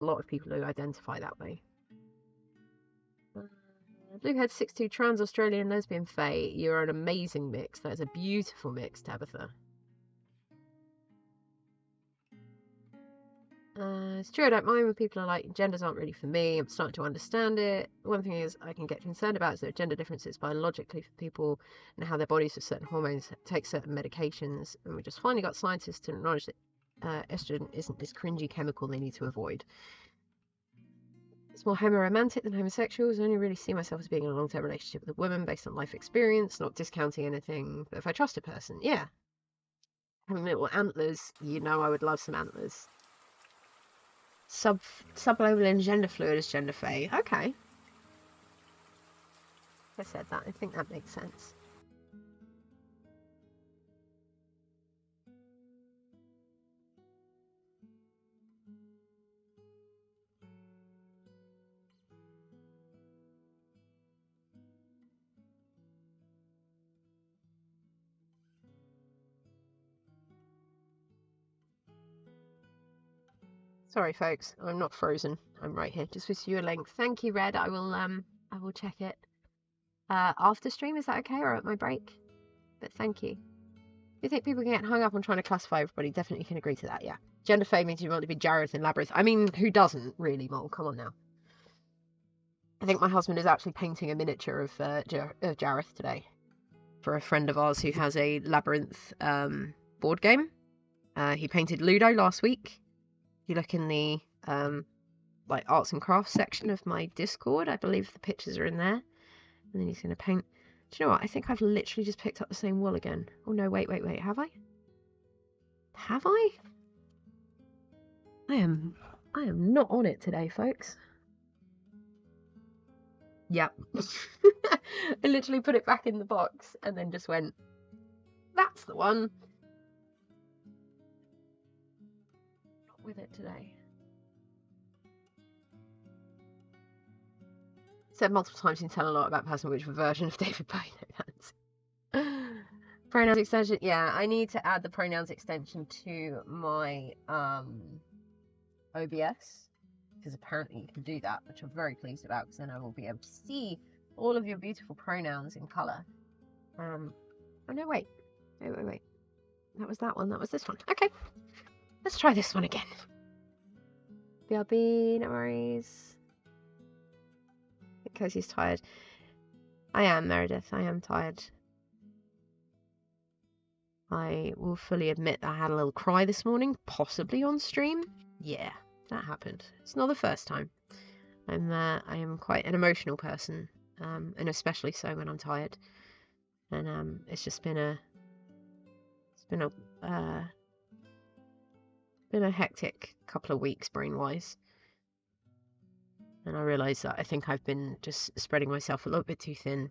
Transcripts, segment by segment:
a lot of people who identify that way. Bluehead 62 trans Australian lesbian Faye. You're an amazing mix. That is a beautiful mix, Tabitha. It's true, I don't mind when people are like, genders aren't really for me. I'm starting to understand it. One thing is I can get concerned about is there are gender differences biologically for people and how their bodies have certain hormones, take certain medications. And we just finally got scientists to acknowledge that estrogen isn't this cringy chemical they need to avoid. It's more homoromantic than homosexuals. I only really see myself as being in a long-term relationship with a woman based on life experience, not discounting anything. But if I trust a person, yeah. Having little antlers, you know I would love some antlers. Subglobal and gender fluid is gender fey. Okay. I said that. I think that makes sense. Sorry, folks. I'm not frozen. I'm right here. Just with you a link. Thank you, Red. I will check it. After stream, is that okay? Or at my break? But thank you. You think people can get hung up on trying to classify everybody? Definitely can agree to that, yeah. Gender fey means you want to be Jareth in Labyrinth. I mean, who doesn't, really, Mole? Come on now. I think my husband is actually painting a miniature of Jareth today for a friend of ours who has a Labyrinth board game. He painted Ludo last week. You look in the like arts and crafts section of my Discord. I believe the pictures are in there. And then he's going to paint. Do you know what? I think I've literally just picked up the same wool again. Oh no, wait. Have I? Have I? I am not on it today, folks. Yep. I literally put it back in the box and then just went, that's the one. Not with it today. Said multiple times you can tell a lot about person which version of David Bowie. Pronouns extension. Yeah, I need to add the pronouns extension to my OBS because apparently you can do that, which I'm very pleased about because then I will be able to see all of your beautiful pronouns in colour. Oh no, wait. That was that one. That was this one. Okay, let's try this one again. BRB, no worries. Because he's tired. I am, Meredith. I am tired. I will fully admit that I had a little cry this morning, possibly on stream. Yeah, that happened. It's not the first time. I am quite an emotional person, and especially so when I'm tired. And it's just been a hectic couple of weeks brain-wise. And I realise that I think I've been just spreading myself a little bit too thin.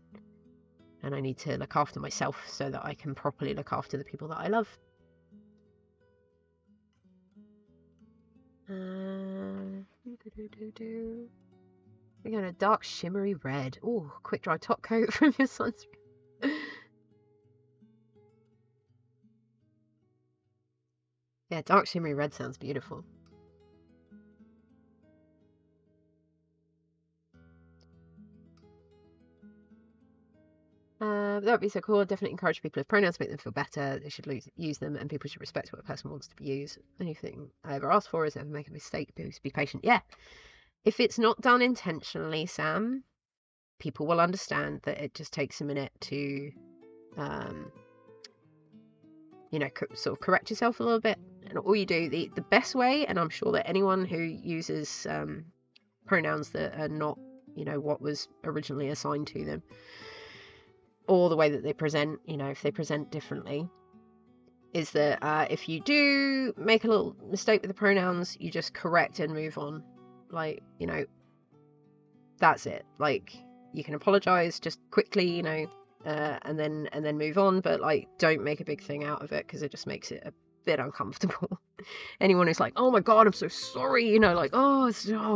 And I need to look after myself so that I can properly look after the people that I love. We're going to dark shimmery red. Oh, quick dry top coat from your sunscreen. Yeah, dark shimmery red sounds beautiful. That would be so cool. Definitely encourage people. If pronouns make them feel better, they should use them, and people should respect what a person wants to be used. Anything I ever ask for is ever make a mistake. Be patient. Yeah. If it's not done intentionally, Sam, people will understand that it just takes a minute to, sort of correct yourself a little bit. And all you do, the best way, and I'm sure that anyone who uses pronouns that are not, what was originally assigned to them, or the way that they present, if they present differently, is that if you do make a little mistake with the pronouns, you just correct and move on. Like, that's it. Like, you can apologize just quickly, and then move on, but like, don't make a big thing out of it because it just makes it a bit uncomfortable. Anyone who's like, oh my god, I'm so sorry, like, I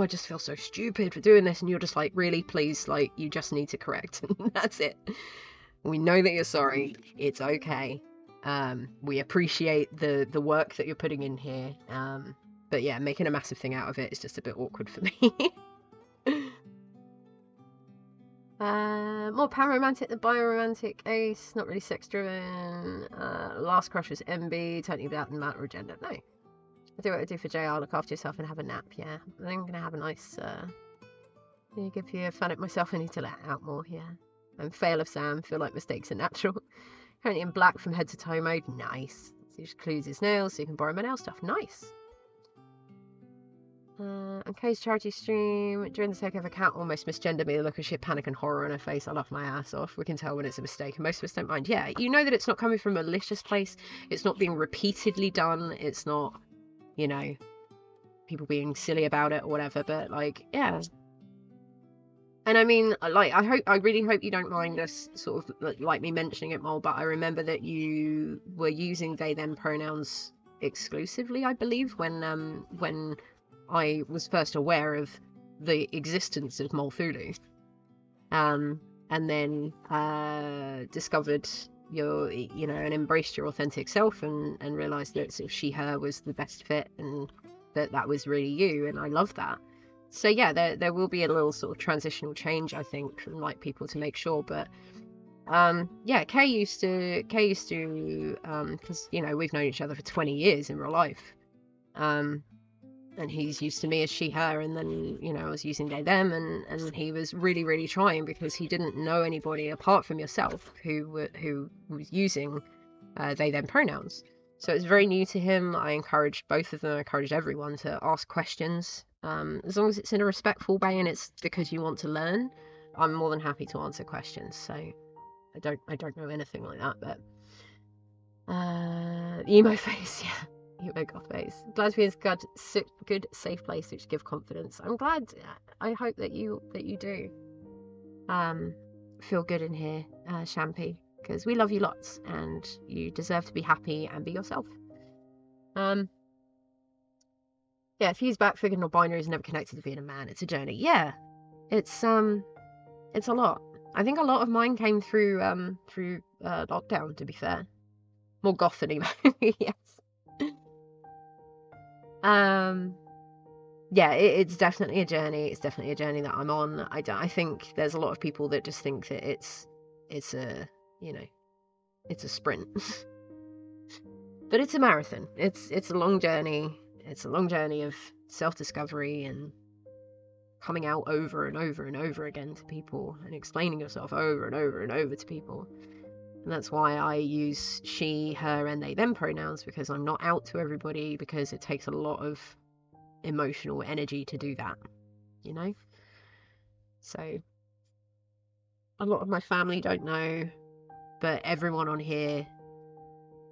just feel so stupid for doing this, and you're just like, really, please, like, you just need to correct. That's it. We know that you're sorry. It's okay. We appreciate the work that you're putting in here. But yeah, making a massive thing out of it is just a bit awkward for me. More pararomantic than bioromantic. Ace, not really sex driven. Last crush was MB, totally without the matter or gender. No. I do what I do for JR, look after yourself and have a nap, yeah. I'm gonna have a nice, give you a fun at myself, I need to let it out more, yeah. And fail of Sam, feel like mistakes are natural. Currently in black from head to toe mode, nice. So he just clues his nails so you can borrow my nail stuff, nice. On Kay's charity stream, during the takeover, Cat almost misgendered me. The look of sheer panic and horror on her face. I laughed my ass off. We can tell when it's a mistake, and most of us don't mind. Yeah, you know that it's not coming from a malicious place. It's not being repeatedly done. It's not, you know, people being silly about it or whatever. But like, yeah. And I mean, like, I really hope you don't mind us sort of like me mentioning it more. But I remember that you were using they them pronouns exclusively, I believe, when I was first aware of the existence of Molthulu, and then discovered and embraced your authentic self, and realized that sort of she, her was the best fit, and that was really you, and I love that. So yeah, there will be a little sort of transitional change, I think, from like people to make sure, but yeah, Kay used to because we've known each other for 20 years in real life, and he's used to me as she, her, and then, I was using they, them, and he was really, really trying because he didn't know anybody apart from yourself who was using they, them pronouns. So it's very new to him. I encouraged both of them. I encouraged everyone to ask questions. As long as it's in a respectful way and it's because you want to learn, I'm more than happy to answer questions. So I don't know anything like that, but emo face, yeah. Goth face. Glad to be in a good, safe place which give confidence. I'm glad. I hope that you do feel good in here, Champy, because we love you lots and you deserve to be happy and be yourself. Yeah, Fuse back, figured non-binary is never connected to being a man. It's a journey. Yeah, it's a lot. I think a lot of mine came through lockdown, to be fair. More goth than emo. Yes. Yeah, it's definitely a journey. It's definitely a journey that I'm on. I think there's a lot of people that just think that it's a it's a sprint, but it's a marathon. It's a long journey. It's a long journey of self-discovery and coming out over and over and over again to people and explaining yourself over and over and over to people. And that's why I use she, her, and they, them pronouns, because I'm not out to everybody, because it takes a lot of emotional energy to do that, So a lot of my family don't know, but everyone on here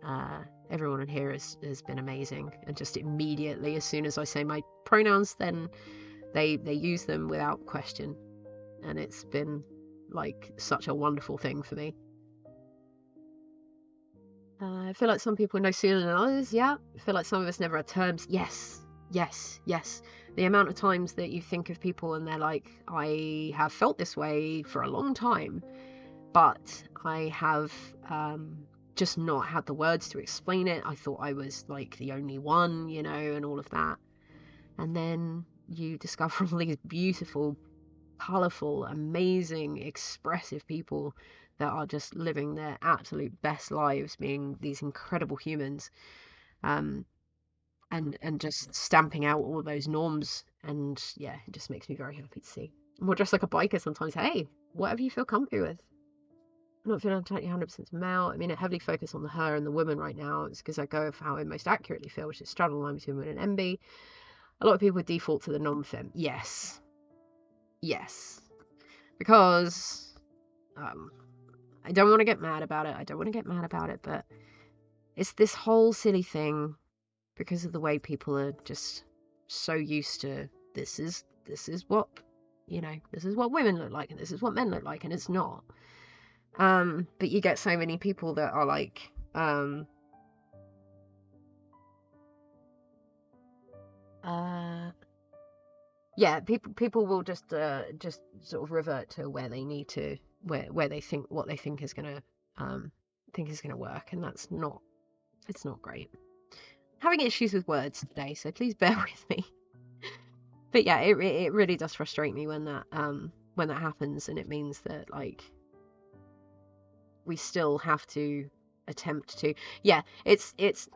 has been amazing. And just immediately, as soon as I say my pronouns, then they use them without question. And it's been like such a wonderful thing for me. I feel like some people know sooner than others. Yeah. I feel like some of us never had terms. Yes. The amount of times that you think of people and they're like, I have felt this way for a long time, but I have just not had the words to explain it. I thought I was like the only one, and all of that. And then you discover all these beautiful, colourful, amazing, expressive people that are just living their absolute best lives, being these incredible humans, and just stamping out all those norms. And yeah, it just makes me very happy to see. We'll dress like a biker sometimes. Hey, whatever you feel comfy with. I'm not feeling totally 100% male. I mean, I heavily focus on the her and the woman right now. It's because I go for how I most accurately feel, which is straddle line between women and MB. A lot of people default to the non-fem. Yes. Because I don't want to get mad about it. But it's this whole silly thing because of the way people are just so used to this is what this is what women look like and this is what men look like, and it's not. But you get so many people that are like people will just sort of revert to where they need to, where they think what they think is gonna work, and it's not great. having issues with words today, so please bear with me. But yeah, it really does frustrate me when that happens, and it means that like we still have to attempt to, yeah, it's this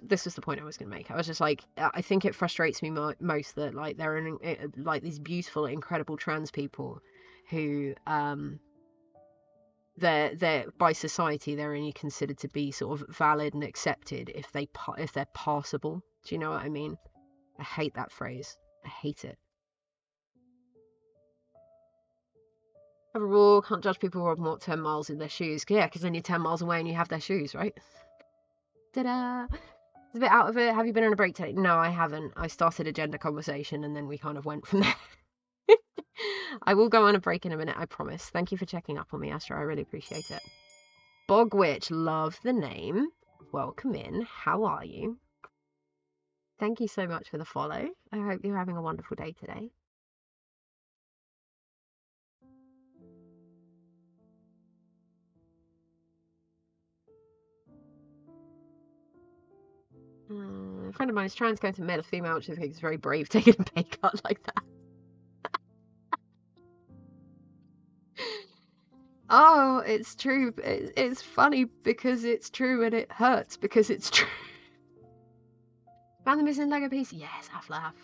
was the point I was going to make. I was just like, I think it frustrates me most that like there are like these beautiful, incredible trans people who they're by society they're only considered to be sort of valid and accepted if they're passable. Do you know what I mean? I hate that phrase. I hate it. Overall, can't judge people who have walked 10 miles in their shoes. Yeah, because then you're 10 miles away and you have their shoes, right? Ta-da! It's a bit out of it. Have you been on a break today? No, I haven't. I started a gender conversation and then we kind of went from there. I will go on a break in a minute, I promise. Thank you for checking up on me, Astra. I really appreciate it. Bogwitch, love the name. Welcome in. How are you? Thank you so much for the follow. I hope you're having a wonderful day today. A friend of mine is trying to go to male or female, which I think is very brave, taking a pay cut like that. Oh, it's true. It's funny because it's true, and it hurts because it's true. Found the missing Lego piece? Yes, laugh.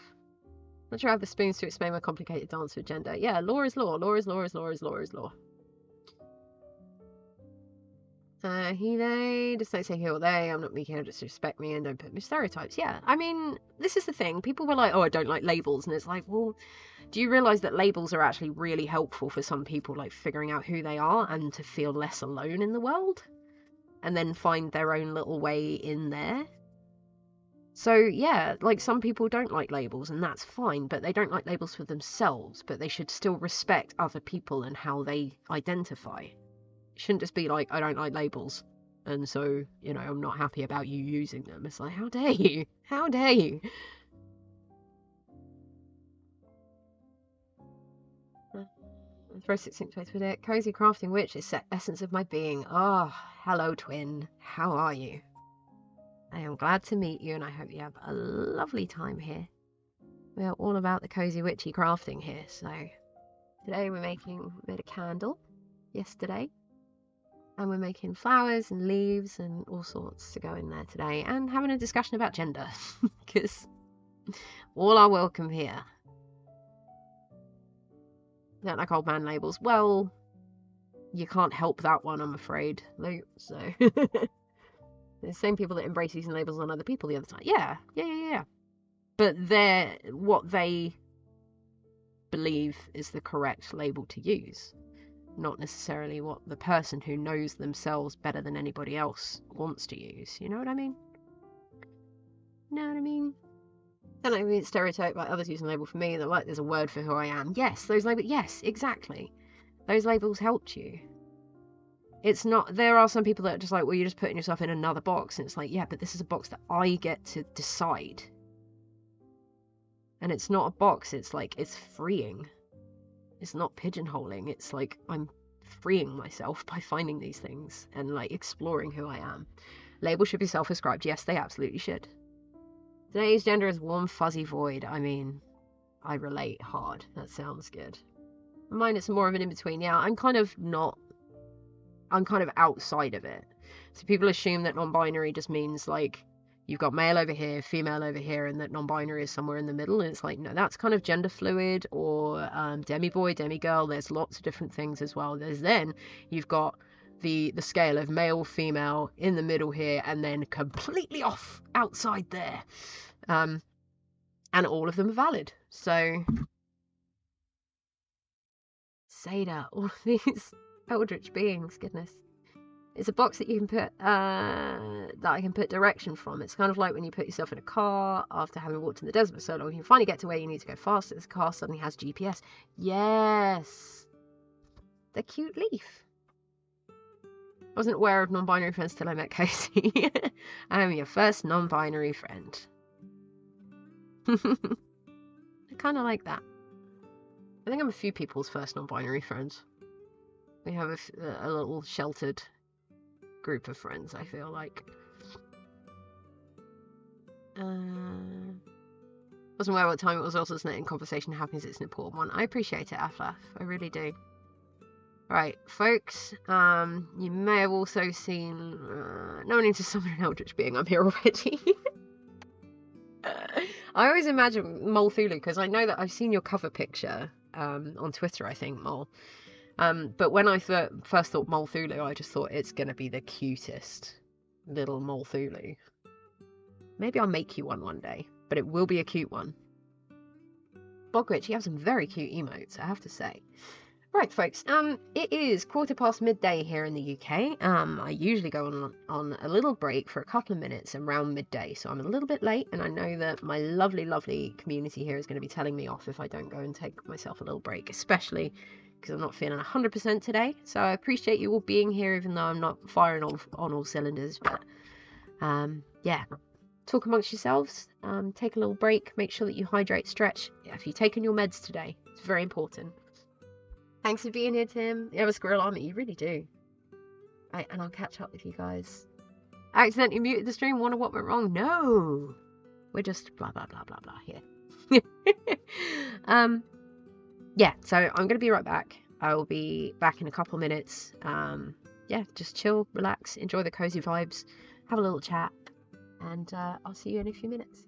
Not sure I have the spoons to explain my complicated dance with gender. Yeah, law is law. Law is law is law is law is law. He, they, just don't say he or they. I'm not making her disrespect me and don't put me stereotypes. Yeah, I mean, this is the thing. People were like, oh, I don't like labels. And it's like, well, do you realise that labels are actually really helpful for some people, like figuring out who they are and to feel less alone in the world? And then find their own little way in there. So, yeah, like some people don't like labels and that's fine, but they don't like labels for themselves, but they should still respect other people and how they identify. Shouldn't just be like, I don't like labels, and so, you know, I'm not happy about you using them. It's like, how dare you? How dare you? Throw 16 place with it. Cozy crafting witch is the essence of my being. Oh, hello, twin. How are you? I am glad to meet you, and I hope you have a lovely time here. We are all about the cozy witchy crafting here, so today we made a candle yesterday. And we're making flowers and leaves and all sorts to go in there today. And having a discussion about gender. Because all are welcome here. Don't like old man labels. Well, you can't help that one, I'm afraid. So, the same people that embrace using labels on other people the other time. Yeah. But what they believe is the correct label to use. Not necessarily what the person who knows themselves better than anybody else wants to use. You know what I mean? Don't like being stereotyped by others using a label for me. They're like, there's a word for who I am. Yes, those labels. Yes, exactly. Those labels helped you. It's not. There are some people that are just like, well, you're just putting yourself in another box, and it's like, yeah, but this is a box that I get to decide. And it's not a box. It's like, it's freeing. It's not pigeonholing. It's like I'm freeing myself by finding these things and like exploring who I am. Labels should be self-ascribed. Yes, they absolutely should. Today's gender is warm, fuzzy void. I mean, I relate hard. That sounds good. Mine, it's more of an in-between. Yeah, I'm kind of outside of it. So people assume that non-binary just means like you've got male over here, female over here, and that non-binary is somewhere in the middle. And it's like, no, that's kind of gender fluid or demi-boy, demi-girl. There's lots of different things as well. Then you've got the scale of male, female in the middle here, and then completely off outside there. And all of them are valid. So, Seda, all of these eldritch beings, goodness. It's a box that you can put, that I can put direction from. It's kind of like when you put yourself in a car after having walked in the desert for so long. You finally get to where you need to go faster. This car suddenly has GPS. Yes! The cute leaf. I wasn't aware of non-binary friends till I met Casey. I am your first non-binary friend. I kind of like that. I think I'm a few people's first non-binary friends. We have a little sheltered group of friends, I feel like. Wasn't aware what time it was. Also, in conversation happens. It's an important one. I appreciate it, Aflaf. I really do. Right, folks. You may have also seen. No one into summon an eldritch being. I'm here already. I always imagine Mole Thulu because I know that I've seen your cover picture on Twitter. I think Mole. But when I first thought Mole Thulu, I just thought it's gonna be the cutest little Mole Thulu. Maybe I'll make you one day, but it will be a cute one. Bogwitch, you have some very cute emotes, I have to say. Right, folks, it is midday here in the UK. I usually go on a little break for a couple of minutes around midday, so I'm a little bit late, and I know that my lovely, lovely community here is going to be telling me off if I don't go and take myself a little break, especially because I'm not feeling 100% today. So I appreciate you all being here, even though I'm not firing on all cylinders, but yeah. Talk amongst yourselves, take a little break, make sure that you hydrate, stretch. Yeah, if you've taken your meds today, it's very important. Thanks for being here, Tim. You have a squirrel army, you really do. Right, and I'll catch up with you guys. I accidentally muted the stream, wonder what went wrong. No! We're just blah, blah, blah, blah, blah here. Yeah, so I'm going to be right back. I will be back in a couple minutes. Yeah, just chill, relax, enjoy the cozy vibes, have a little chat, and I'll see you in a few minutes.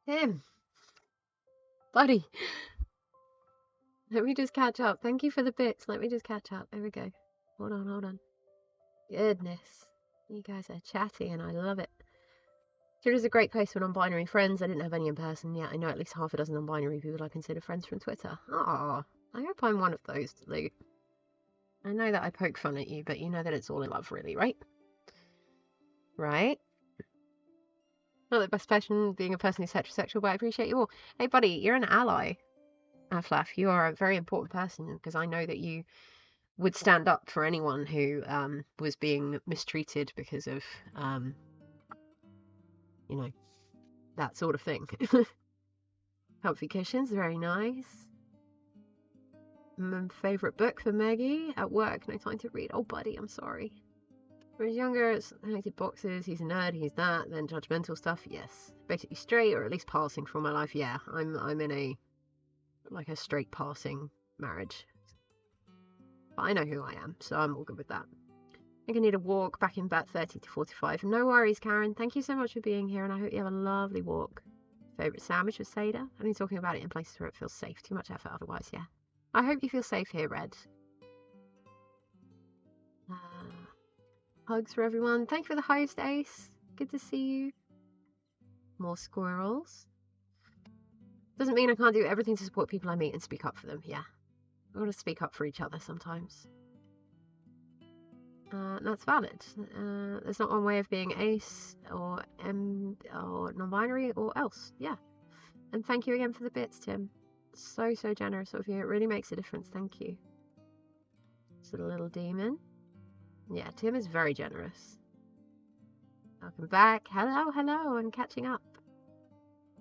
Tim, buddy, let me just catch up. Thank you for the bits. Let me just catch up. There we go. Hold on. Goodness. You guys are chatty and I love it. Twitter is a great place for non-binary friends. I didn't have any in person yet. I know at least half a dozen non-binary people I consider friends from Twitter. Ah, I hope I'm one of those, Luke. I know that I poke fun at you, but you know that it's all in love, really, right? Right? Not the best person being a person who's heterosexual, but I appreciate you all. Hey, buddy, you're an ally. Fluff, you are a very important person because I know that you would stand up for anyone who was being mistreated because of, you know, that sort of thing. Comfy cushions, very nice. Favorite book for Maggie? At work, no time to read. Oh, buddy, I'm sorry. When he's younger, it's hated boxes, he's a nerd, he's that, then judgmental stuff, yes. Basically straight, or at least passing for my life, yeah. I'm in a, like a straight passing marriage. But I know who I am, so I'm all good with that. I think I need a walk back in about 30 to 45. No worries, Karen. Thank you so much for being here, and I hope you have a lovely walk. Favourite sandwich was Seder? Only talking about it in places where it feels safe. Too much effort otherwise, yeah. I hope you feel safe here, Red. Hugs for everyone. Thank you for the host, Ace. Good to see you. More squirrels. Doesn't mean I can't do everything to support people I meet and speak up for them, yeah. We want to speak up for each other sometimes. That's valid. There's not one way of being ace or M or non-binary or else. Yeah. And thank you again for the bits, Tim. So generous of you. It really makes a difference. Thank you. It's a little demon. Yeah, Tim is very generous. Welcome back. Hello. I'm catching up.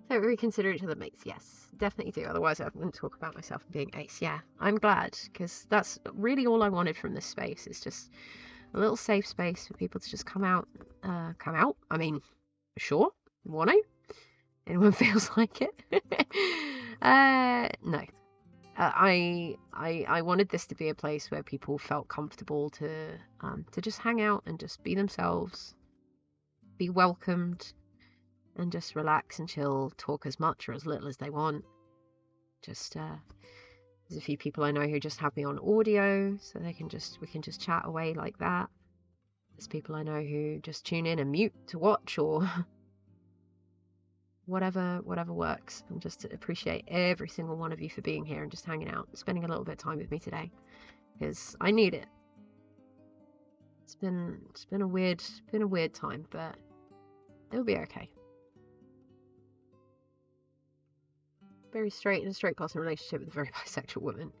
So we consider each other mates. Yes, definitely do. Otherwise, I wouldn't talk about myself being ace. Yeah, I'm glad because that's really all I wanted from this space. It's just a little safe space for people to just come out. I mean, sure, want to. Anyone feels like it? No. I wanted this to be a place where people felt comfortable to just hang out and just be themselves, be welcomed, and just relax and chill, talk as much or as little as they want. Just there's a few people I know who just have me on audio, so we can just chat away like that. There's people I know who just tune in and mute to watch or whatever works. And just appreciate every single one of you for being here and just hanging out, spending a little bit of time with me today, because I need it. It's been a weird time, but it'll be okay. Very straight in a straight person relationship with a very bisexual woman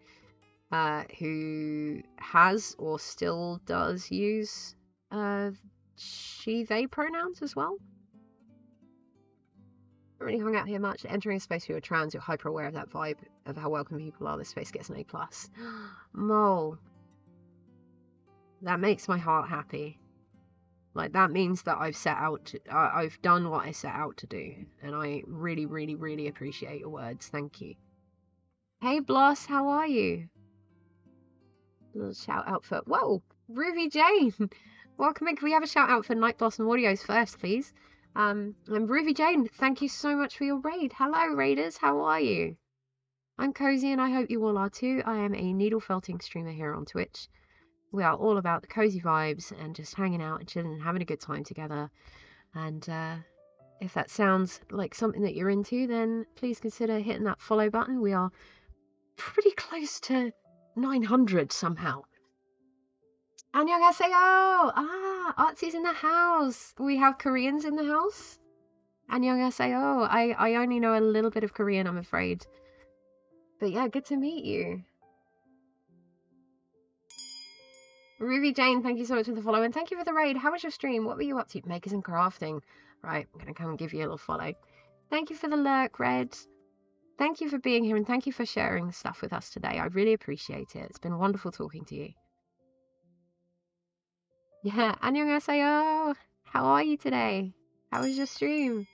who has or still does use she they pronouns as well. Not really hung out here much. Entering a space where you're trans, you're hyper aware of that vibe of how welcome people are. This space gets an A+. Mole. That makes my heart happy. Like, that means that I've done what I set out to do. And I really, really, really appreciate your words. Thank you. Hey, Bloss, how are you? A little shout out for... Whoa! Ruby Jane! Welcome in. Can we have a shout out for Night Blossom Audios first, please? I'm Ruby Jane. Thank you so much for your raid. Hello, raiders. How are you? I'm cozy and I hope you all are too. I am a needle felting streamer here on Twitch. We are all about the cozy vibes and just hanging out and chilling and having a good time together. And if that sounds like something that you're into, then please consider hitting that follow button. We are pretty close to 900 somehow. 안녕하세요. Artsy's in the house. We have Koreans in the house. 안녕하세요. I only know a little bit of Korean, I'm afraid. But yeah, good to meet you. Ruby Jane, thank you so much for the follow, and thank you for the raid. How was your stream? What were you up to? Makers and crafting. Right, I'm going to come and give you a little follow. Thank you for the lurk, Red. Thank you for being here, and thank you for sharing the stuff with us today. I really appreciate it. It's been wonderful talking to you. Yeah, 안녕하세요. How are you today? How was your stream?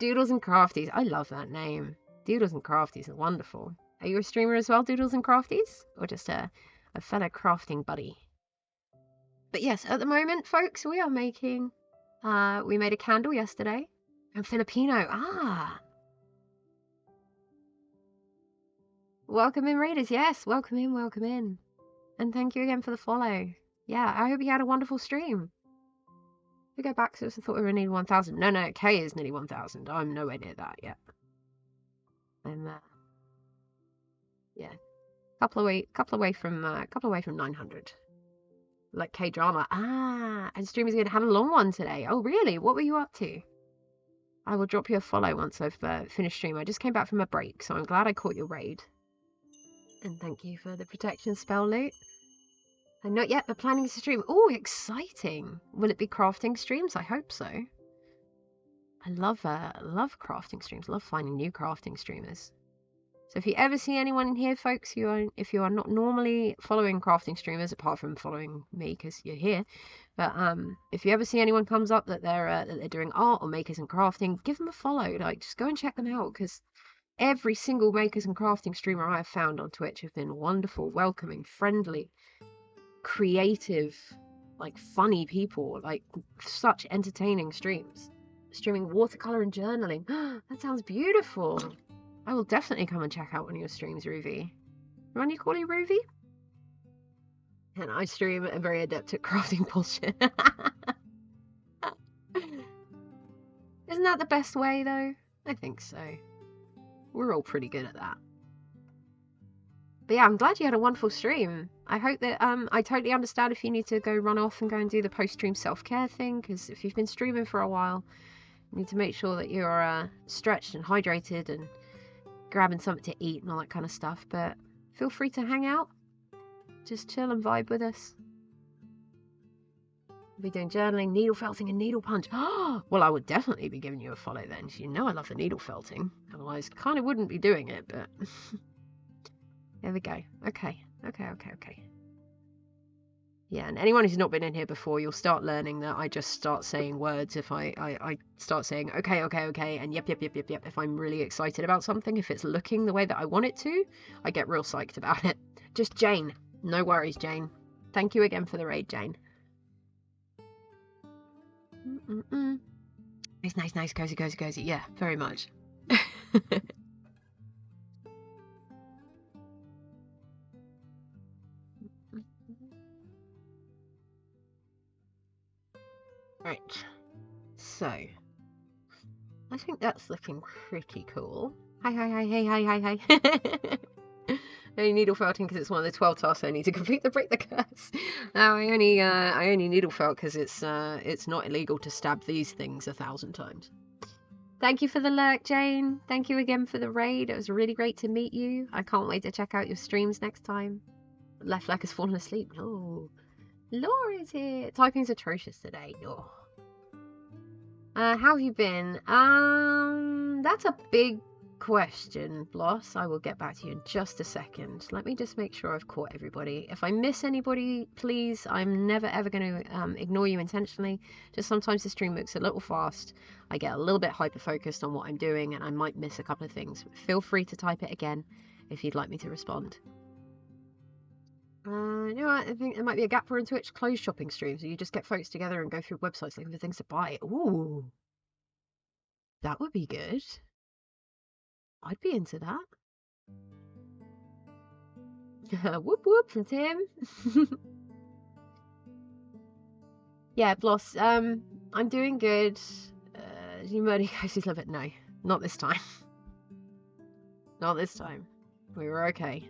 Doodles and Crafties. I love that name. Doodles and Crafties are wonderful. Are you a streamer as well, Doodles and Crafties? Or just a fellow crafting buddy? But yes, at the moment, folks, we are making... we made a candle yesterday. And Filipino. Welcome in, Raiders. Yes, welcome in, welcome in. And thank you again for the follow. Yeah, I hope you had a wonderful stream. We go back to us. I thought we were nearly 1,000. No, K is nearly 1,000. I'm nowhere near that yet. I'm yeah, couple away from 900. Like K drama. And streamers gonna have a long one today. Oh really? What were you up to? I will drop you a follow once I've finished stream. I just came back from a break, so I'm glad I caught your raid. And thank you for the protection spell loot. And not yet, but planning to stream. Oh, exciting! Will it be crafting streams? I hope so. I love crafting streams. Love finding new crafting streamers. So if you ever see anyone in here, folks, if you are not normally following crafting streamers, apart from following me because you're here, but if you ever see anyone comes up that they're doing art or makers and crafting, give them a follow. Like, just go and check them out, because every single makers and crafting streamer I have found on Twitch have been wonderful, welcoming, friendly, creative, like funny people, like such entertaining streams. Streaming watercolor and journaling. That sounds beautiful. I will definitely come and check out one of your streams, Ruby. Run you call you Ruby? And I stream a very adept at crafting bullshit. Isn't that the best way, though? I think so. We're all pretty good at that. But yeah, I'm glad you had a wonderful stream. I hope that, I totally understand if you need to go run off and go and do the post-stream self-care thing, because if you've been streaming for a while, you need to make sure that you're stretched and hydrated and grabbing something to eat and all that kind of stuff. But feel free to hang out. Just chill and vibe with us. We'll be doing journaling, needle felting, and needle punch. Well, I would definitely be giving you a follow then. You know I love the needle felting. Otherwise, kind of wouldn't be doing it, but... There we go. Okay. Yeah, and anyone who's not been in here before, you'll start learning that I just start saying words if I start saying okay, and yep, if I'm really excited about something. If it's looking the way that I want it to, I get real psyched about it. Just Jane. No worries, Jane. Thank you again for the raid, Jane. Nice, cozy. Yeah, very much. Right, so I think that's looking pretty cool. Hi. Only needle felting because it's one of the 12 tasks I need to complete to break the curse. I only needle felt because it's not illegal to stab these things 1,000 times. Thank you for the lurk, Jane. Thank you again for the raid. It was really great to meet you. I can't wait to check out your streams next time. Left leg has fallen asleep. Oh, Laura's here. Typing's atrocious today. Oh. How have you been? That's a big question, Bloss. I will get back to you in just a second. Let me just make sure I've caught everybody. If I miss anybody, please, I'm never ever going to ignore you intentionally. Just sometimes the stream moves a little fast. I get a little bit hyper-focused on what I'm doing, and I might miss a couple of things. Feel free to type it again if you'd like me to respond. You know what? I think there might be a gap for in Twitch clothes shopping streams. So you just get folks together and go through websites looking for things to buy. Ooh, that would be good. I'd be into that. Whoop from Tim. Yeah, Bloss. I'm doing good. You murder Cozy's love it? No, not this time. Not this time. We were okay.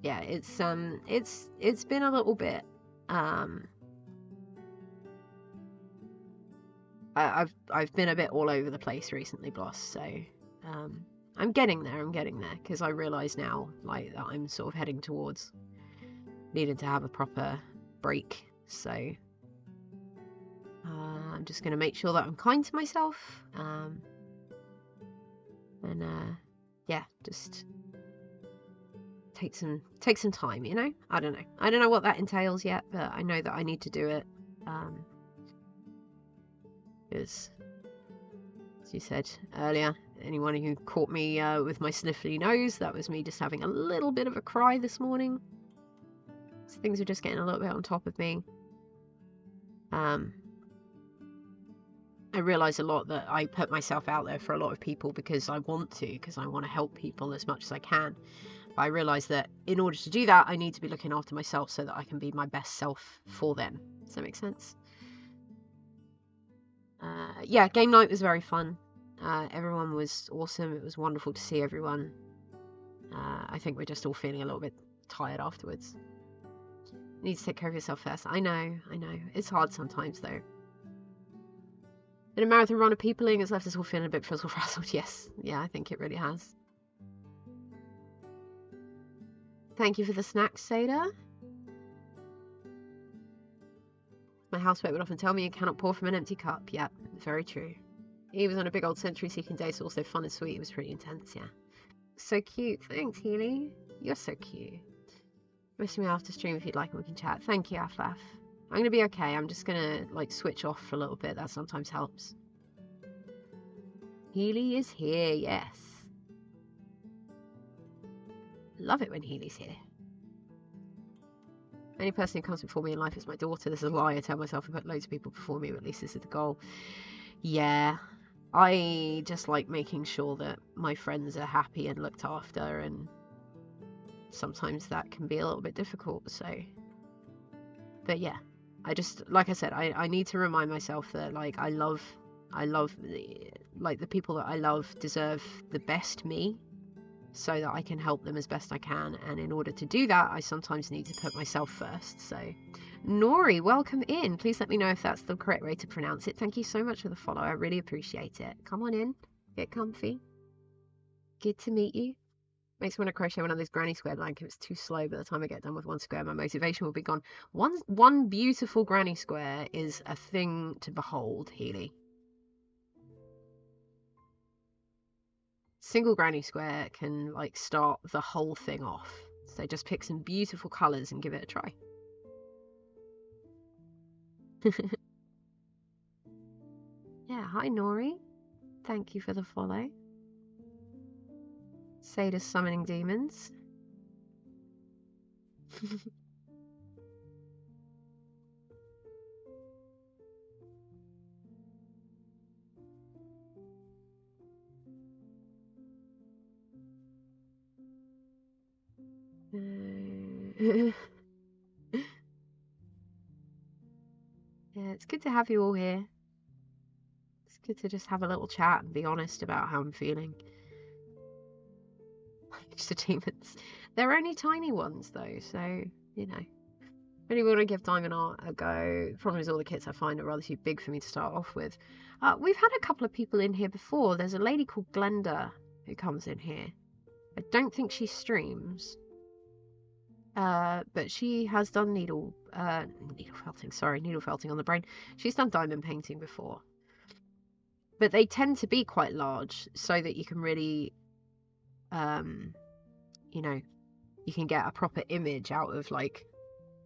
Yeah, it's been a little bit. I've been a bit all over the place recently, Bloss. So I'm getting there. Because I realise now, like, that I'm sort of heading towards needing to have a proper break. So I'm just going to make sure that I'm kind to myself. And yeah, just take some time, you know. I don't know what that entails yet, but I know that I need to do it. Because, as you said earlier, anyone who caught me with my sniffly nose, that was me just having a little bit of a cry this morning. So things are just getting a little bit on top of me. I realize a lot that I put myself out there for a lot of people because I want to help people as much as I can. But I realize that in order to do that, I need to be looking after myself so that I can be my best self for them. Does that make sense? Yeah, game night was very fun. Everyone was awesome. It was wonderful to see everyone. I think we're just all feeling a little bit tired afterwards. You need to take care of yourself first. I know. It's hard sometimes, though. In a marathon run of peopling has left us all feeling a bit frazzled. Yes. Yeah, I think it really has. Thank you for the snacks, Seda. My housemate would often tell me you cannot pour from an empty cup. Yeah, very true. He was on a big old century-seeking day, so also fun and sweet. It was pretty intense, yeah. So cute. Thanks, Healy. You're so cute. Message me after stream if you'd like and we can chat. Thank you, Aflaf. I'm going to be okay. I'm just going to, like, switch off for a little bit. That sometimes helps. Healy is here, yes. Love it when Healy's here. Any person who comes before me in life is my daughter. This is a lie. I tell myself I put loads of people before me, but at least this is the goal. Yeah. I just like making sure that my friends are happy and looked after, and sometimes that can be a little bit difficult, so. But yeah, I just, like I said, I need to remind myself that, like, I love, like, the people that I love deserve the best me, so that I can help them as best I can, and in order to do that, I sometimes need to put myself first. So, Nori, welcome in. Please let me know if that's the correct way to pronounce it. Thank you so much for the follow. I really appreciate it. Come on in, get comfy. Good to meet you. Makes me want to crochet one of those granny square blankets. Too slow. By the time I get done with one square, my motivation will be gone. One beautiful granny square is a thing to behold, Healy. Single granny square can, like, start the whole thing off. So just pick some beautiful colours and give it a try. Yeah, hi Nori. Thank you for the follow. Sada's summoning demons. Yeah, it's good to have you all here. It's good to just have a little chat and be honest about how I'm feeling. Just demons. They're only tiny ones though, so, you know. Really want to give Diamond Art a go. The problem is all the kits I find are rather too big for me to start off with. We've had a couple of people in here before. There's a lady called Glenda who comes in here. I don't think she streams. But she has done needle felting on the brain. She's done diamond painting before. But they tend to be quite large so that you can really, you know, you can get a proper image out of, like,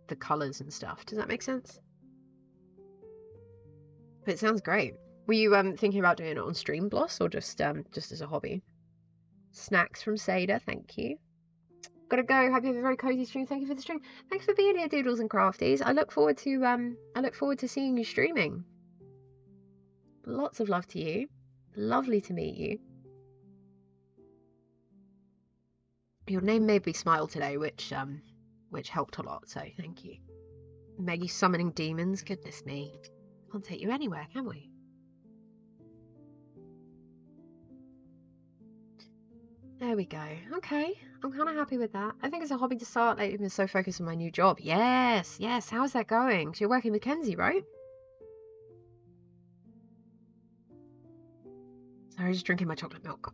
the colours and stuff. Does that make sense? But it sounds great. Were you thinking about doing it on stream, Bloss, or just as a hobby? Snacks from Seda, thank you. Gotta go. Hope you have a very cozy stream. Thank you for the stream. Thanks for being here, Doodles and Crafties. I look forward to seeing you streaming. Lots of love to you. Lovely to meet you. Your name made me smile today, which helped a lot, so thank you. Maggie summoning demons, goodness me. Can't take you anywhere, can we? There we go. Okay, I'm kind of happy with that. I think it's a hobby to start. I've been so focused on my new job. Yes. How's that going? 'Cause you're working with Kenzie, right? Sorry, just drinking my chocolate milk.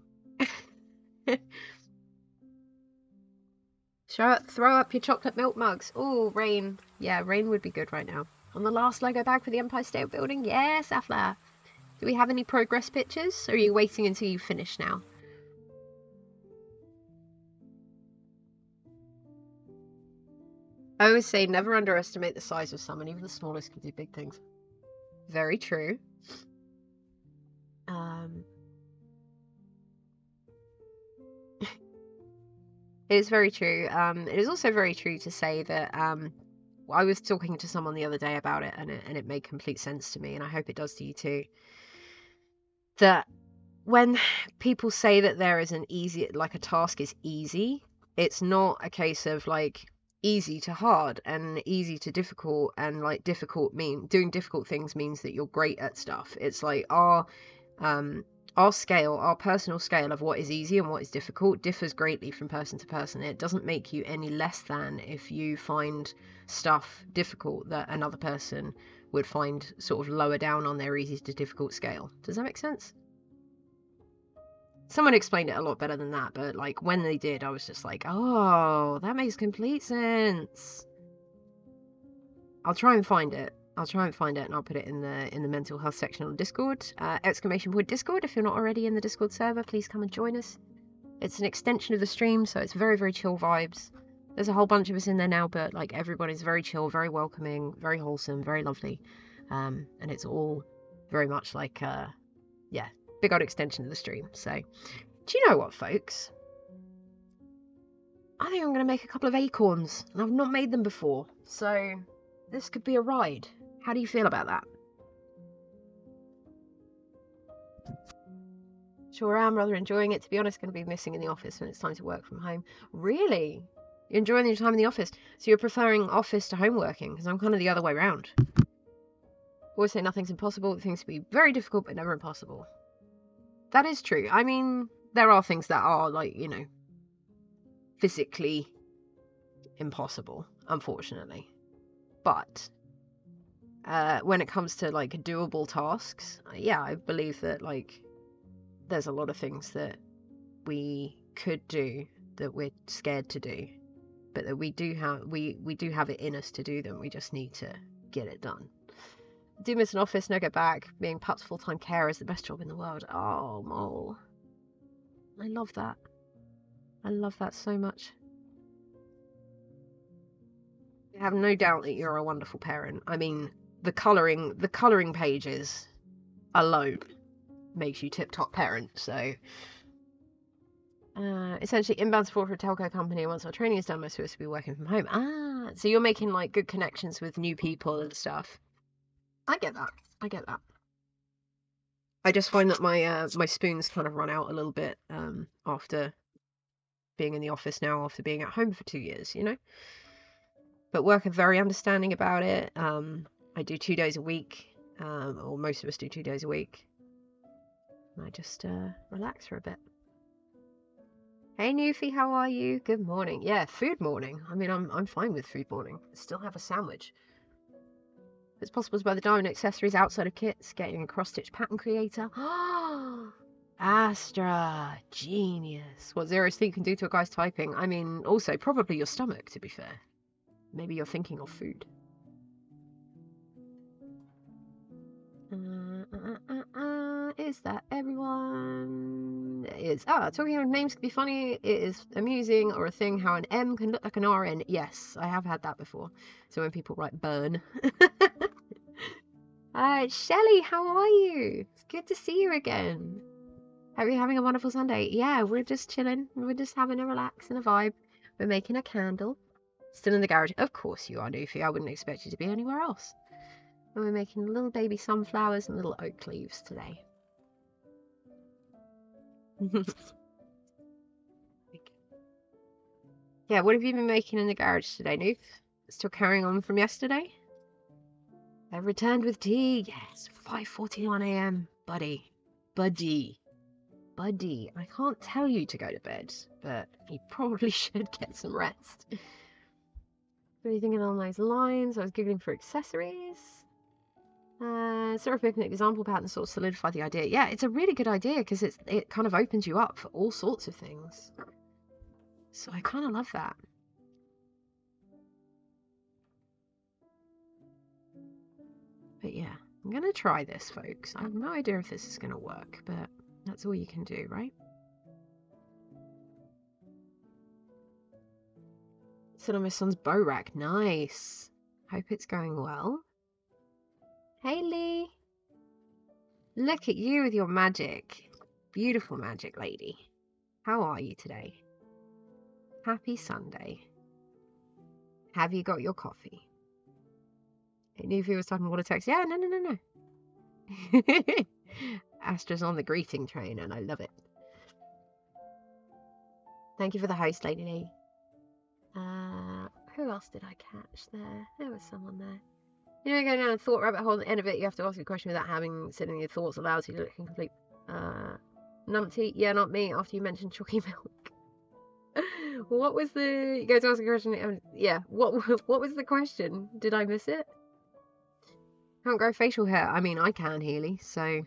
Throw up your chocolate milk mugs. Oh, rain. Yeah, rain would be good right now. On the last Lego bag for the Empire State Building. Yes, Afla. Do we have any progress pictures? Or are you waiting until you finish now? I always say never underestimate the size of someone. Even the smallest can do big things. Very true. It is very true. It is also very true to say that I was talking to someone the other day about it, and it made complete sense to me, and I hope it does to you too. that when people say that there is an easy, like a task is easy, it's not a case of like easy to hard and easy to difficult, and like difficult doing difficult things means that you're great at stuff. It's like our scale, our personal scale of what is easy and what is difficult differs greatly from person to person. It doesn't make you any less than if you find stuff difficult that another person would find sort of lower down on their easy to difficult scale. Does that make sense? Someone explained it a lot better than that, but like when they did, I was just like, oh, that makes complete sense. I'll try and find it. And I'll put it in the mental health section on Discord. ! Discord. If you're not already in the Discord server, please come and join us. It's an extension of the stream, so it's very, very chill vibes. There's a whole bunch of us in there now, but like everybody's very chill, very welcoming, very wholesome, very lovely. And it's all very much like yeah, big old extension of the stream. So, do you know what, folks? I think I'm going to make a couple of acorns, and I've not made them before, so this could be a ride. How do you feel about that? Sure am, rather enjoying it. To be honest, going to be missing in the office when it's time to work from home. Really? You're enjoying your time in the office? So you're preferring office to home working? Because I'm kind of the other way around. Always say nothing's impossible. Things can be very difficult, but never impossible. That is true. I mean, there are things that are, like, you know, physically impossible, unfortunately. But when it comes to, like, doable tasks, yeah, I believe that, like, there's a lot of things that we could do that we're scared to do, but that we do have it in us to do them. We just need to get it done. Do miss an office, no get back. Being Pup's full-time carer is the best job in the world. Oh, Mole. I love that. I love that so much. I have no doubt that you're a wonderful parent. I mean, the colouring pages alone makes you tip-top parent, so... essentially, inbound support for a telco company. Once our training is done, we're supposed to be working from home. Ah, so you're making, like, good connections with new people and stuff. I get that. I just find that my my spoons kind of run out a little bit after being in the office now, after being at home for 2 years, you know? But work are very understanding about it. I do 2 days a week, or most of us do 2 days a week. And I just relax for a bit. Hey Newfie, how are you? Good morning. Yeah, food morning. I mean, I'm fine with food morning. Still have a sandwich. If it's possible to buy the diamond accessories outside of kits, getting a cross-stitch pattern creator. Astra, genius. What Zero Sleep can do to a guy's typing. I mean, also probably your stomach, to be fair. Maybe you're thinking of food. Is that everyone? It is. Talking of names can be funny. It is amusing, or a thing how an M can look like an RN. Yes, I have had that before. So when people write burn. Shelley, how are you? It's good to see you again. Hope you're having a wonderful Sunday. Yeah, we're just chilling. We're just having a relax and a vibe. We're making a candle. Still in the garage. Of course you are, Doofy. I wouldn't expect you to be anywhere else. And we're making little baby sunflowers and little oak leaves today. Yeah, what have you been making in the garage today, Noof? Still carrying on from yesterday? I've returned with tea. Yes, 5:41 a.m. Buddy. I can't tell you to go to bed, but you probably should get some rest. What are you thinking along those lines? I was googling for accessories. Sort of an example pattern sort of solidify the idea. Yeah, it's a really good idea because it kind of opens you up for all sorts of things. So I kind of love that. But yeah, I'm going to try this, folks. I have no idea if this is going to work, but that's all you can do, right? Sit on my son's bow rack. Nice. Hope it's going well. Hey, Lee. Look at you with your magic. Beautiful magic, lady. How are you today? Happy Sunday. Have you got your coffee? I knew if he was talking water text. Yeah, no. Astra's on the greeting train, and I love it. Thank you for the host, Lady Lee. Who else did I catch there? There was someone there. You know, you go down a thought rabbit hole at the end of it, you have to ask a question without having sitting your thoughts aloud, so you look in complete numpty. Yeah, not me, after you mentioned chalky milk. What was the... You go to ask a question... yeah, what was the question? Did I miss it? Can't grow facial hair. I mean, I can, Healy, so...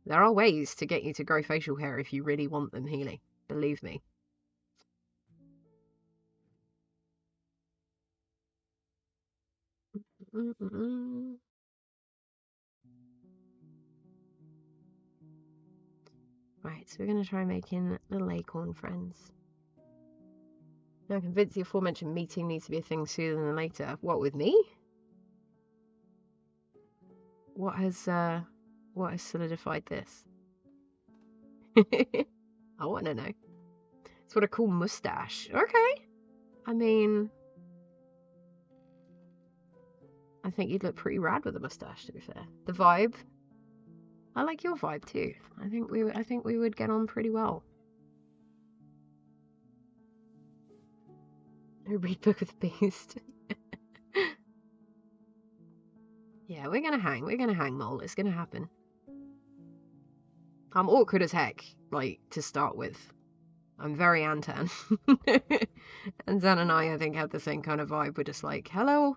There are ways to get you to grow facial hair if you really want them, Healy. Believe me. Right, so we're going to try making little acorn friends. Now I'm convinced the aforementioned meeting needs to be a thing sooner than later. What, with me? What has solidified this? I want to know. It's what I call mustache. Okay. I mean, I think you'd look pretty rad with a mustache, to be fair. The vibe. I like your vibe too. I think we would get on pretty well. Read Book of the Beast. Yeah, we're gonna hang, Mole. It's gonna happen. I'm awkward as heck, like, to start with. I'm very Antan. And Zan and I think, have the same kind of vibe. We're just like, hello,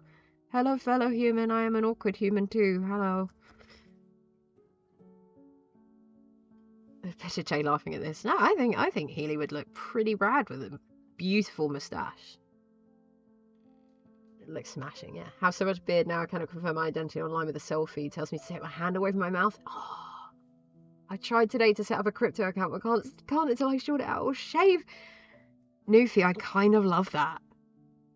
fellow human. I am an awkward human too. Hello. Peter J laughing at this. No, I think Healy would look pretty rad with a beautiful moustache. It looks smashing, yeah. Have so much beard now, I cannot confirm my identity online with a selfie. It tells me to take my hand away from my mouth. Oh, I tried today to set up a crypto account, but can't until I short it out or shave. Newfie, I kind of love that.